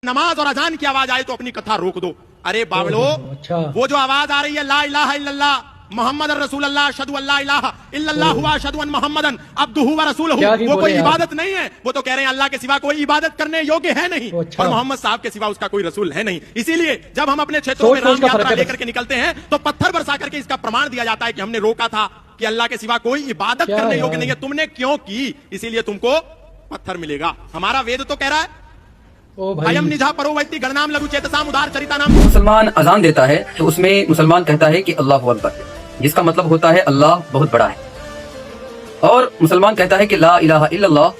नमाज और अजान की आवाज आए तो अपनी कथा रोक दो। अरे बावड़ो, वो जो आवाज आ रही है ला इलाहा इल्लल्लाह मोहम्मद रसूलुल्लाह अशहदु अल्ला इलाहा इल्लल्लाह व अशहदु अन्न मुहम्मदन अब्दुहु व रसूलुहु, वो कोई इबादत नहीं है। वो तो कह रहे हैं अल्लाह के सिवा कोई इबादत करने योग्य है नहीं, और मोहम्मद साहब के सिवा उसका कोई रसूल है नहीं। इसीलिए जब हम अपने क्षेत्रों में राम यात्रा लेकर के निकलते हैं तो पत्थर बरसा करके इसका प्रमाण दिया जाता है कि हमने रोका था कि अल्लाह के सिवा कोई इबादत करने योग्य नहीं है, तुमने क्यों की, इसीलिए तुमको पत्थर मिलेगा। हमारा वेद तो कह रहा है अयम निजा परो वैति गणनाम लघु चेतसाम उदार चरिता नाम। मुसलमान अजान देता है तो उसमें मुसलमान कहता है कि अल्लाहु अकबर, जिसका मतलब होता है अल्लाह बहुत बड़ा है, और मुसलमान कहता है कि ला इलाहा इल्लल्लाह,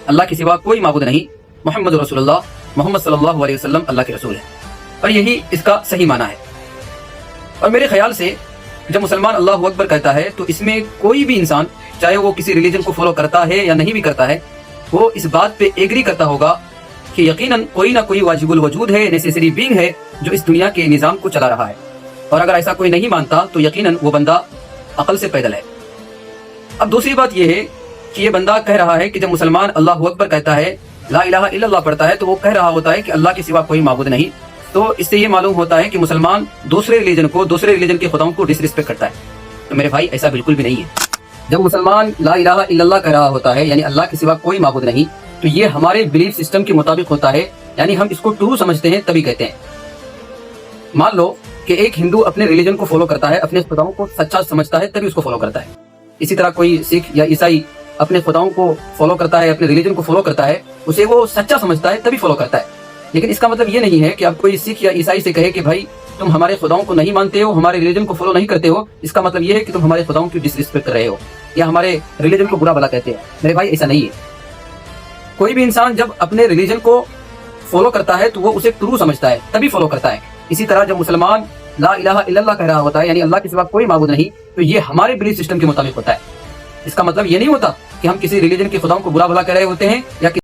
अल्लाह के सिवा कोई माबूद नहीं, मोहम्मद रसूलुल्लाह, मोहम्मद सल्लल्लाहु अलैहि वसल्लम अल्लाह के रसूल है, और यही इसका सही माना है। और मेरे ख्याल से जब मुसलमान अल्लाहु अकबर कहता है तो इसमें कोई भी इंसान, चाहे वो किसी रिलीजन को फॉलो करता है या नहीं भी करता है, वो इस बात पे एग्री करता होगा कि यकीनन कोई ना कोई वाजिबुल वजूद है, नेसेसरी बीइंग है जो इस दुनिया के निजाम को चला रहा है। और अगर ऐसा कोई नहीं मानता तो यकीनन वो बंदा अकल से पैदल है। अब दूसरी बात यह है कि ये बंदा कह रहा है कि जब मुसलमान अल्लाहु अकबर कहता है, ला इलाहा इल्लल्लाह पढ़ता है, तो वो कह रहा होता है कि अल्लाह के सिवा कोई माबूद नहीं। तो इससे ये मालूम होता है कि मुसलमान दूसरे रिलीजन के खुदाओं को डिसरिस्पेक्ट करता है। तो मेरे भाई ऐसा बिल्कुल भी नहीं है। जब मुसलमान ला इलाहा इल्लल्लाह कह रहा होता है, यानी अल्लाह के सिवा कोई माबूद नहीं, तो ये हमारे बिलीफ सिस्टम के मुताबिक होता है, यानी हम इसको ट्रू समझते हैं तभी कहते हैं। मान लो कि एक हिंदू अपने रिलीजन को फॉलो करता है, अपने खुदाओं को सच्चा समझता है तभी उसको फॉलो करता है। इसी तरह कोई सिख या ईसाई अपने खुदाओं को फॉलो करता है, अपने रिलीजन को फॉलो करता है, उसे वो सच्चा समझता है तभी फॉलो करता है। लेकिन इसका मतलब ये नहीं है कि आप कोई सिख या ईसाई से कहे कि भाई तुम हमारे खुदाओं को नहीं मानते हो, हमारे रिलीजन को फॉलो नहीं करते हो, इसका मतलब ये है कि तुम हमारे खुदाओं की डिसरिस्पेक्ट कर रहे हो या हमारे रिलीजन को बुरा भला कहते हैं। मेरे भाई ऐसा नहीं है। कोई भी इंसान जब अपने रिलीजन को फॉलो करता है तो वो उसे ट्रू समझता है तभी फॉलो करता है। इसी तरह जब मुसलमान ला इलाहा इल्लल्लाह कह रहा होता है, यानी अल्लाह के सिवा कोई माबूद नहीं, तो ये हमारे बिलीफ सिस्टम के मुताबिक होता है। इसका मतलब ये नहीं होता कि हम किसी रिलीजन के खुदाओं को बुरा भला कह रहे होते हैं या